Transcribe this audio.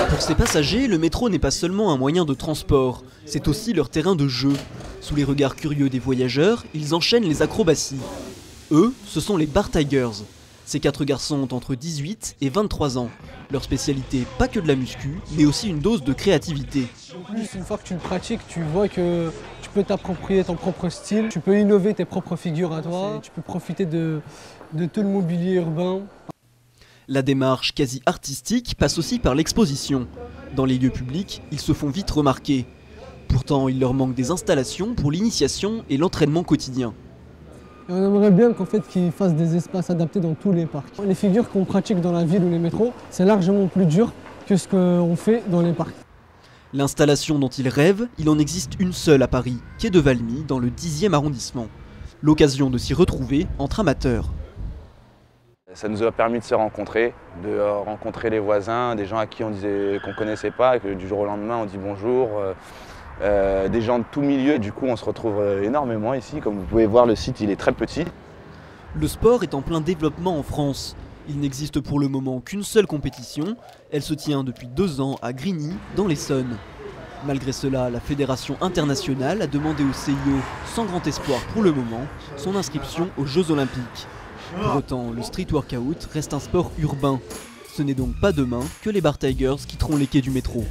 Pour ces passagers, le métro n'est pas seulement un moyen de transport, c'est aussi leur terrain de jeu. Sous les regards curieux des voyageurs, ils enchaînent les acrobaties. Eux, ce sont les Bar Tigers. Ces 4 garçons ont entre 18 et 23 ans. Leur spécialité, pas que de la muscu, mais aussi une dose de créativité. En plus, une fois que tu le pratiques, tu vois que tu peux t'approprier ton propre style, tu peux innover tes propres figures à toi, tu peux profiter de tout le mobilier urbain. La démarche quasi artistique passe aussi par l'exposition. Dans les lieux publics, ils se font vite remarquer. Pourtant, il leur manque des installations pour l'initiation et l'entraînement quotidien. Et on aimerait bien qu'en fait, qu'ils fassent des espaces adaptés dans tous les parcs. Les figures qu'on pratique dans la ville ou les métros, c'est largement plus dur que ce qu'on fait dans les parcs. L'installation dont ils rêvent, il en existe une seule à Paris, quai de Valmy, dans le 10e arrondissement. L'occasion de s'y retrouver entre amateurs. Ça nous a permis de se rencontrer, de rencontrer les voisins, des gens à qui on disait qu'on ne connaissait pas, et que du jour au lendemain on dit bonjour. Des gens de tout milieu, du coup on se retrouve énormément ici. Comme vous pouvez voir, le site il est très petit. Le sport est en plein développement en France. Il n'existe pour le moment qu'une seule compétition. Elle se tient depuis 2 ans à Grigny, dans l'Essonne. Malgré cela, la Fédération internationale a demandé au CIO, sans grand espoir pour le moment, son inscription aux Jeux Olympiques. Pour autant, le street workout reste un sport urbain. Ce n'est donc pas demain que les Bar Tigers quitteront les quais du métro.